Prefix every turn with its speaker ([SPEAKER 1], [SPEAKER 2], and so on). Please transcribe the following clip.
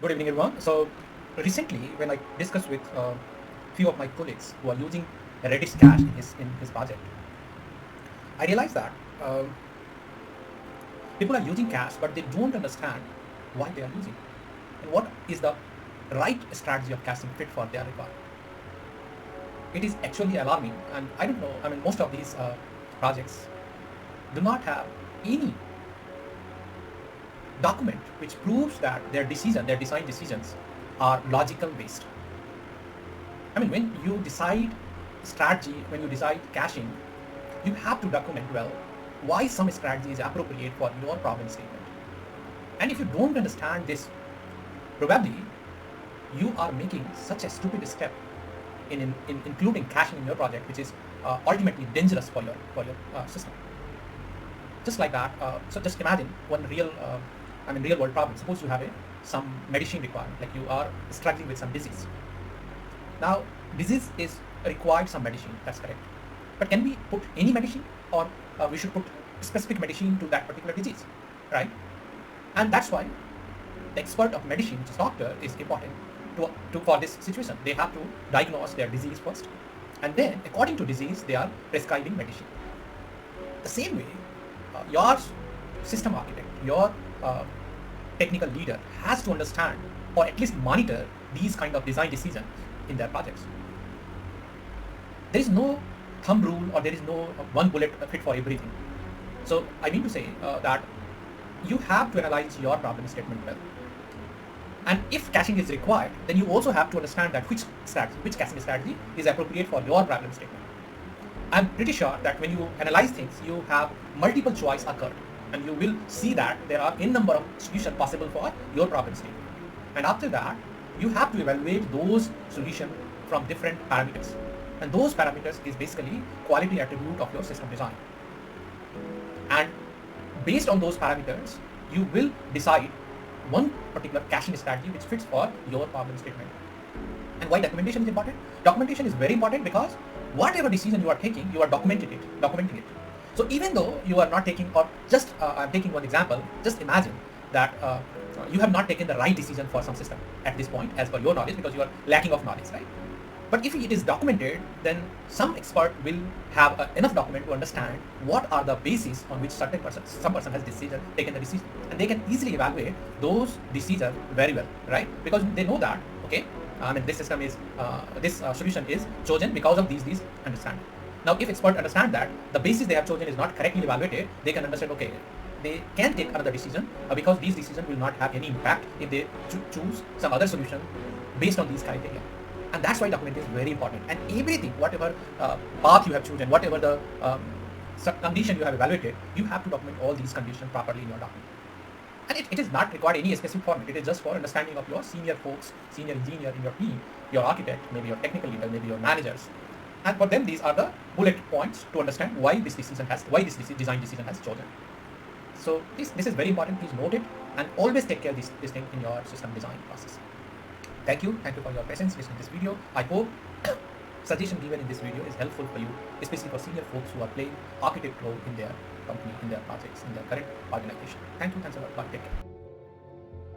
[SPEAKER 1] Good evening, everyone. So, recently, when I discussed with a few of my colleagues who are using Redis cache in his project, I realized that people are using cache, but they don't understand why they are using and what is the right strategy of caching fit for their requirement. It is actually alarming, and I don't know. I mean, most of these projects do not have any document which proves that their design decisions are logical based. I mean, when you decide strategy, when you decide caching, you have to document well why some strategy is appropriate for your problem statement. And if you don't understand this, probably you are making such a stupid step in including caching in your project, which is ultimately dangerous for your system. Just like that. So just imagine one real world problem. Suppose you have some medicine requirement, like you are struggling with some disease. Now, disease is required some medicine, that's correct. But can we put any medicine, or we should put specific medicine to that particular disease, right? And that's why the expert of medicine, which is doctor, is important for this situation. They have to diagnose their disease first, and then according to disease, they are prescribing medicine. The same way, your system architect, your technical leader has to understand or at least monitor these kind of design decisions in their projects. There is no thumb rule, or there is no one bullet fit for everything. So I mean to say that you have to analyze your problem statement well. And if caching is required, then you also have to understand that which caching strategy is appropriate for your problem statement. I'm pretty sure that when you analyze things, you have multiple choice occurred, and you will see that there are n number of solutions possible for your problem statement. And after that, you have to evaluate those solutions from different parameters. And those parameters is basically quality attribute of your system design. And based on those parameters, you will decide one particular caching strategy which fits for your problem statement. And why documentation is important? Documentation is very important because whatever decision you are taking, you are documenting it. So even though you are not taking, or just I'm taking one example, just imagine that you have not taken the right decision for some system at this point as per your knowledge, because you are lacking of knowledge, right? But if it is documented, then some expert will have enough document to understand what are the bases on which some person has taken the decision, and they can easily evaluate those decisions very well, right? Because they know that, okay, this system is this solution is chosen because of these understand. Now, if experts understand that the basis they have chosen is not correctly evaluated, they can understand, okay, they can take another decision because these decisions will not have any impact if they choose some other solution based on these criteria. And that's why document is very important. And everything, whatever path you have chosen, whatever the condition you have evaluated, you have to document all these conditions properly in your document. And it is not required any specific format. It is just for understanding of your senior folks, senior engineer in your team, your architect, maybe your technical leader, maybe your managers. And for them, these are the bullet points to understand why this design decision has chosen. So this is very important. Please note it, and always take care of this thing in your system design process. Thank you for your patience listening to this video. I hope suggestion given in this video is helpful for you, especially for senior folks who are playing architect role in their company, in their projects, in their current organization. Thank you. Thanks a lot. Bye. Take care.